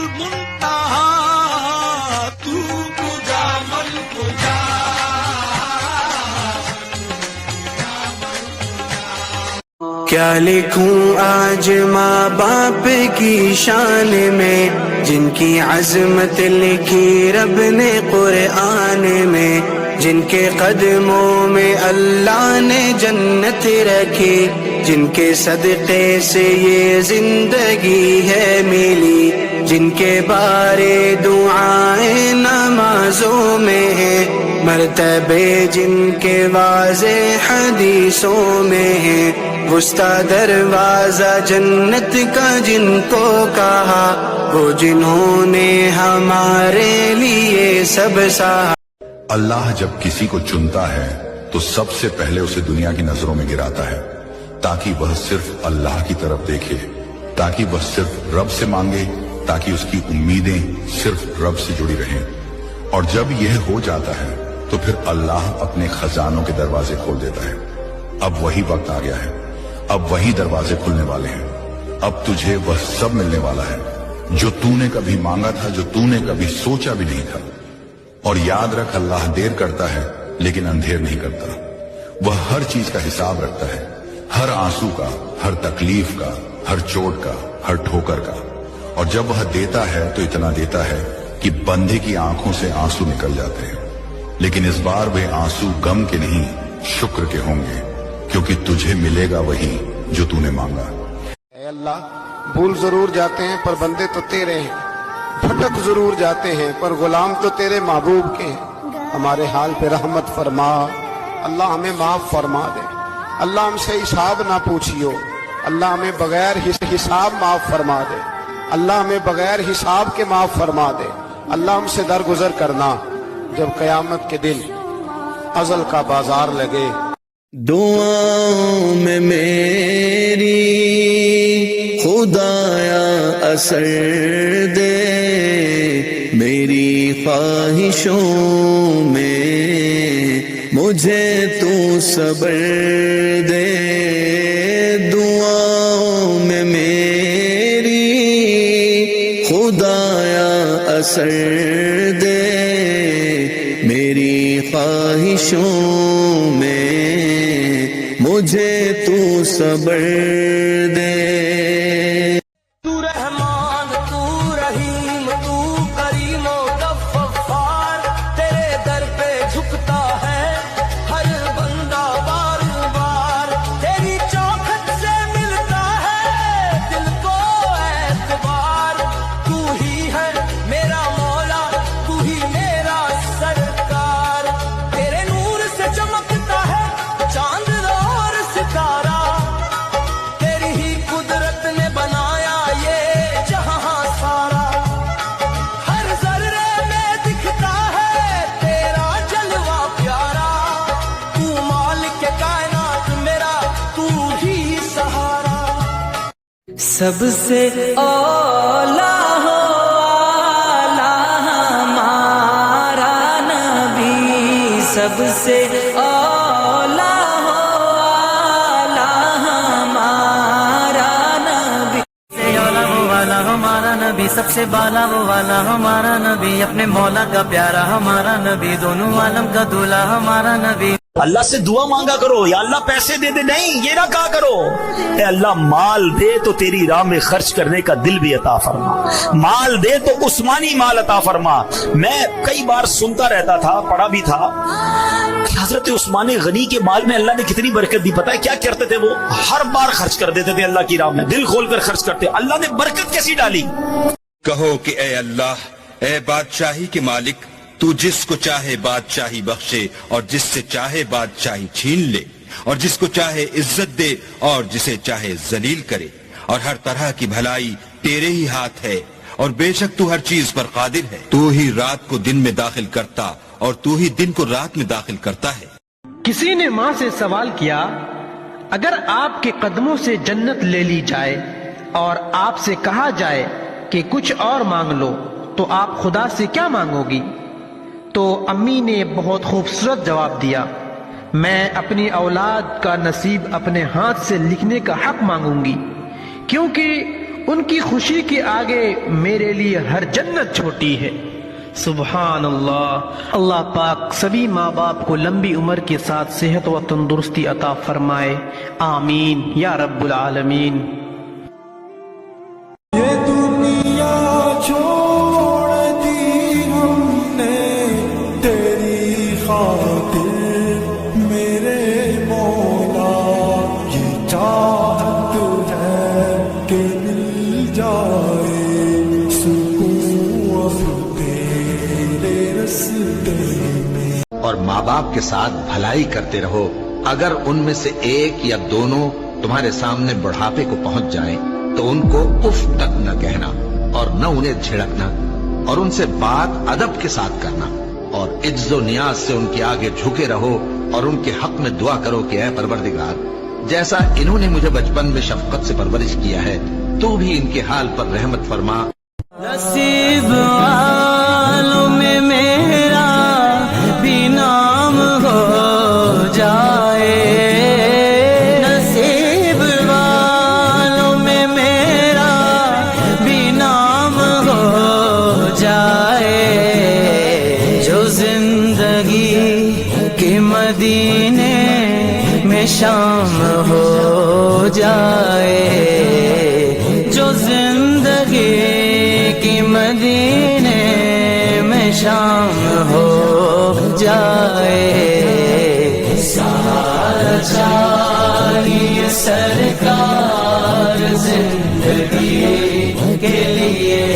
المنتہا تو کجا من کجا کیا لکھوں آج ماں باپ کی شان میں جن کی عظمت لکھی رب نے قرآن میں، جن کے قدموں میں اللہ نے جنت رکھی، جن کے صدقے سے یہ زندگی ہے ملی، جن کے بارے دعائیں نمازوں میں ہیں، مرتبے جن کے واضح حدیثوں میں ہیں، وسطی دروازہ جنت کا جن کو کہا، وہ جنہوں نے ہمارے لیے سب سہا۔ اللہ جب کسی کو چنتا ہے تو سب سے پہلے اسے دنیا کی نظروں میں گراتا ہے تاکہ وہ صرف اللہ کی طرف دیکھے، تاکہ وہ صرف رب سے مانگے، تاکہ اس کی امیدیں صرف رب سے جڑی رہیں۔ اور جب یہ ہو جاتا ہے تو پھر اللہ اپنے خزانوں کے دروازے کھول دیتا ہے۔ اب وہی وقت آ گیا ہے، اب وہی دروازے کھلنے والے ہیں، اب تجھے وہ سب ملنے والا ہے جو تو نے کبھی مانگا تھا، جو تو نے کبھی سوچا بھی نہیں تھا۔ اور یاد رکھ، اللہ دیر کرتا ہے لیکن اندھیر نہیں کرتا۔ وہ ہر چیز کا حساب رکھتا ہے، ہر آنسو کا، ہر تکلیف کا، ہر چوٹ کا، ہر ٹھوکر کا۔ اور جب وہ دیتا ہے تو اتنا دیتا ہے کہ بندے کی آنکھوں سے آنسو نکل جاتے ہیں، لیکن اس بار وہ آنسو غم کے نہیں شکر کے ہوں گے، کیونکہ تجھے ملے گا وہی جو تو نے مانگا۔ اے اللہ، بھول ضرور جاتے ہیں پر بندے تو تیرے ہیں، بھٹک ضرور جاتے ہیں پر غلام تو تیرے محبوب کے ہیں۔ ہمارے حال پہ رحمت فرما، اللہ ہمیں معاف فرما دے۔ اللہ ہم سے حساب نہ پوچھیو، اللہ ہمیں بغیر حساب معاف فرما دے۔ اللہ ہمیں بغیر حساب کے معاف فرما دے۔ اللہ ہم سے درگزر کرنا جب قیامت کے دن ازل کا بازار لگے۔ دعاؤں میں میری خدایا اثر دے، میری خواہشوں میں مجھے تو صبر دے۔ دعاؤں میں میری خدایا اثر دے، میری خواہشوں میں مجھے تو صبر دے۔ تو رحمان، تو رحیم، تو کریم و غفار، تیرے در پہ جھکتا ہے ہر بندہ بار بار، تیری چوکھٹ سے ملتا ہے دل کو اعتبار۔ تو ہی ہے میرا مولا، تو ہی میرا سرکار، تیرے نور سے چمکتا ہے چاند اور ستارہ، تیری ہی قدرت نے بنایا یہ جہاں سارا، ہر ذرے میں دکھتا ہے تیرا جلوہ پیارا، تو مالک کائنات میرا، تو ہی سہارا۔ سب سے اولا ہو اعلیٰ ہمارا نبی، سب سے اولا ہو اعلیٰ ہمارا نبی، سے اولا وہ والا ہمارا نبی، سب سے بالا وہ والا ہمارا نبی، اپنے مولا کا پیارا ہمارا نبی، دونوں عالم کا دولہا ہمارا نبی۔ اللہ سے دعا مانگا کرو یا اللہ پیسے دے دے، نہیں، یہ نہ کہا کرو اے اللہ مال دے تو تیری راہ میں خرچ کرنے کا دل بھی عطا فرما، مال دے تو عثمانی مال عطا فرما۔ میں کئی بار سنتا رہتا تھا، پڑھا بھی تھا کہ حضرت عثمان غنی کے مال میں اللہ نے کتنی برکت دی۔ پتہ ہے کیا کرتے تھے؟ وہ ہر بار خرچ کر دیتے تھے اللہ کی راہ میں، دل کھول کر خرچ کرتے۔ اللہ نے برکت کیسی ڈالی؟ کہو کہ اے اللہ، اے بادشاہی کے مالک، تو جس کو چاہے بادشاہی بخشے اور جس سے چاہے بادشاہی چھین لے، اور جس کو چاہے عزت دے اور جسے چاہے ذلیل کرے، اور ہر طرح کی بھلائی تیرے ہی ہاتھ ہے، اور بے شک تو ہر چیز پر قادر ہے۔ تو ہی رات کو دن میں داخل کرتا اور تو ہی دن کو رات میں داخل کرتا ہے۔ کسی نے ماں سے سوال کیا، اگر آپ کے قدموں سے جنت لے لی جائے اور آپ سے کہا جائے کہ کچھ اور مانگ لو تو آپ خدا سے کیا مانگو گی؟ تو امی نے بہت خوبصورت جواب دیا، میں اپنی اولاد کا نصیب اپنے ہاتھ سے لکھنے کا حق مانگوں گی، کیونکہ ان کی خوشی کے آگے میرے لیے ہر جنت چھوٹی ہے۔ سبحان اللہ۔ اللہ پاک سبھی ماں باپ کو لمبی عمر کے ساتھ صحت و تندرستی عطا فرمائے، آمین یا رب العالمین۔ یہ دنیا چھوڑ دی ہم نے تیری خاطر میرے مولا، یہ چاہت ہے کہ مل جائے سکون اب تیرے رستے میں۔ اور ماں باپ کے ساتھ بھلائی کرتے رہو، اگر ان میں سے ایک یا دونوں تمہارے سامنے بڑھاپے کو پہنچ جائیں تو ان کو اف تک نہ کہنا اور نہ انہیں جھڑکنا، اور ان سے بات ادب کے ساتھ کرنا، اور عجز و نیاز سے ان کے آگے جھکے رہو اور ان کے حق میں دعا کرو کہ اے پروردگار، جیسا انہوں نے مجھے بچپن میں شفقت سے پرورش کیا ہے تو بھی ان کے حال پر رحمت فرما۔ نصیب والوں میں میرا بھی نام ہو جائے، نصیب والوں میں میرا بھی نام ہو جائے، جو زندگی کے مدینے میں شام ہو جائے، جو زندگی کی مدینے میں شام ہو جائے، سارا چاہیے سرکار زندگی کے لیے۔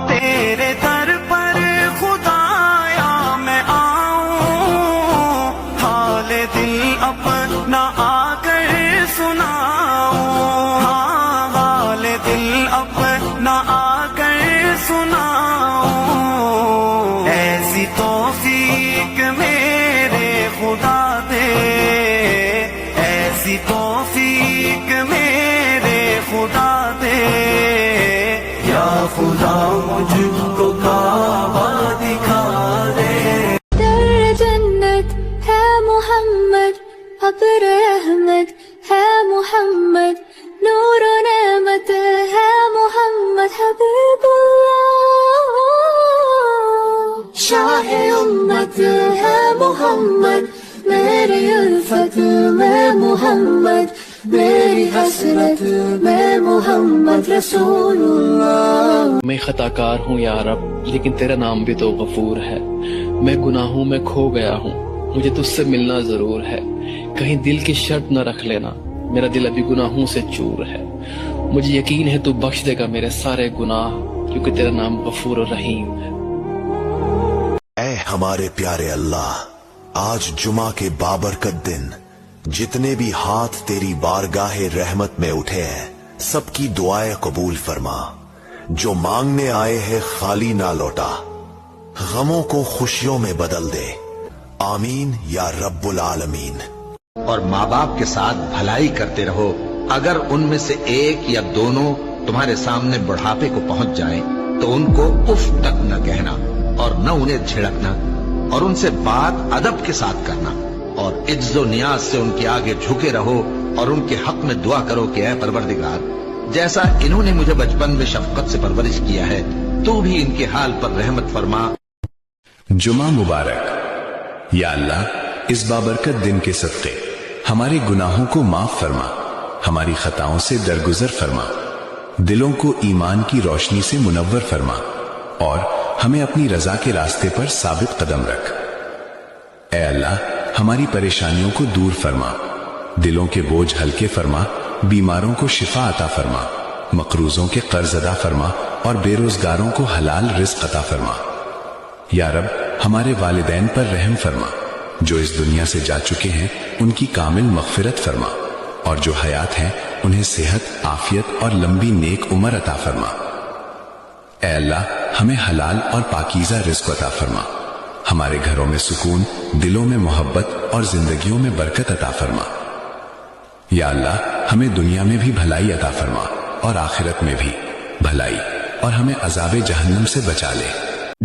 تیرے در پر خدایا میں آؤں، حال دل اپنا آ کر سناؤں، ہاں حال دل اپنا آ کر سناؤں، ایسی توفیق میرے خدا دے، ایسی توفیق میرے خدا دے، یا خدا مجھ کو کعبہ دکھا دے۔ در جنت ہے محمد، ابر رحمت ہے محمد، نور و نعمت ہے محمد، حبیب اللہ شاہ امت ہے محمد، میری الفت میں محمد، میری حسرت میں محمد رسول اللہ۔ میں خطا کار ہوں یا رب، لیکن تیرا نام بھی تو غفور ہے، میں گناہوں میں کھو گیا ہوں، مجھے تجھ سے ملنا ضرور ہے، کہیں دل کی شرط نہ رکھ لینا، میرا دل ابھی گناہوں سے چور ہے، مجھے یقین ہے تو بخش دے گا میرے سارے گناہ، کیونکہ تیرا نام غفور و رحیم ہے۔ اے ہمارے پیارے اللہ، آج جمعہ کے بابرکت دن جتنے بھی ہاتھ تیری بارگاہ رحمت میں اٹھے ہیں، سب کی دعائیں قبول فرما، جو مانگنے آئے ہیں خالی نہ لوٹا، غموں کو خوشیوں میں بدل دے، آمین یا رب العالمین۔ اور ماں باپ کے ساتھ بھلائی کرتے رہو، اگر ان میں سے ایک یا دونوں تمہارے سامنے بڑھاپے کو پہنچ جائیں تو ان کو اف تک نہ کہنا اور نہ انہیں جھڑکنا، اور ان سے بات ادب کے ساتھ کرنا، اور عجز و نیاز سے ان کے آگے جھکے رہو اور ان کے حق میں دعا کرو کہ اے پروردگار، جیسا انہوں نے مجھے بچپن میں شفقت سے پرورش کیا ہے تو بھی ان کے حال پر رحمت فرما۔ جمعہ مبارک۔ یا اللہ، اس بابرکت دن کے صدقے ہمارے گناہوں کو معاف فرما، ہماری خطاؤں سے درگزر فرما، دلوں کو ایمان کی روشنی سے منور فرما، اور ہمیں اپنی رضا کے راستے پر ثابت قدم رکھ۔ اے اللہ، ہماری پریشانیوں کو دور فرما، دلوں کے بوجھ ہلکے فرما، بیماروں کو شفا عطا فرما، مقروضوں کے قرض ادا فرما، اور بے روزگاروں کو حلال رزق عطا فرما۔ یا رب، ہمارے والدین پر رحم فرما، جو اس دنیا سے جا چکے ہیں ان کی کامل مغفرت فرما، اور جو حیات ہیں انہیں صحت، عافیت اور لمبی نیک عمر عطا فرما۔ اے اللہ، ہمیں حلال اور پاکیزہ رزق عطا فرما، ہمارے گھروں میں سکون، دلوں میں محبت اور زندگیوں میں برکت عطا فرما۔ یا اللہ، ہمیں دنیا میں بھی بھلائی عطا فرما اور آخرت میں بھی بھلائی، اور ہمیں عذاب جہنم سے بچا لے۔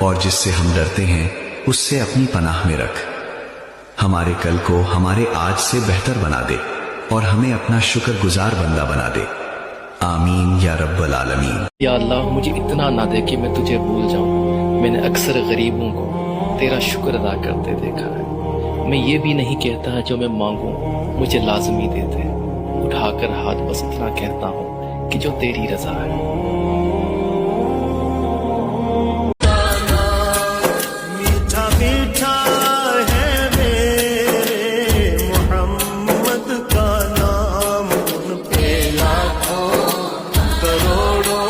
اور جس سے ہم ڈرتے ہیں اس سے اپنی پناہ میں رکھ. ہمارے کل کو ہمارے آج سے بہتر بنا دے اور ہمیں اپنا شکر گزار بندہ بنا دے. آمین یا رب العالمین. یا اللہ مجھے اتنا نہ دے کہ میں تجھے بھول جاؤں. میں نے اکثر غریبوں کو تیرا شکر ادا کرتے دیکھا ہے. میں یہ بھی نہیں کہتا جو میں مانگوں مجھے لازمی دے دے. اٹھا کر ہاتھ بس اتنا کہتا ہوں کہ جو تیری رضا ہے. میٹھا میٹھا ہے میرے محمد کا نام، ان پہ لاکھوں کروڑوں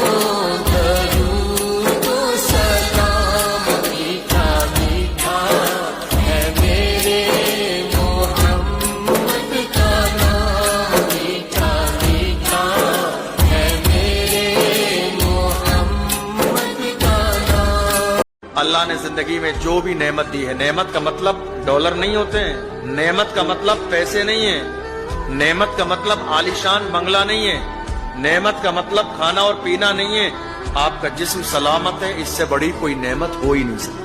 درود و سلام. میٹھا میٹھا ہے میرے محمد کا نام، میٹھا میٹھا ہے میرے محمد کا نام. اللہ نے زندگی میں جو بھی نعمت دی ہے، نعمت کا مطلب ڈالر نہیں ہوتے ہیں، نعمت کا مطلب پیسے نہیں ہے، نعمت کا مطلب عالیشان بنگلہ نہیں ہے، نعمت کا مطلب کھانا اور پینا نہیں ہے. آپ کا جسم سلامت ہے، اس سے بڑی کوئی نعمت ہو ہی نہیں سکتی.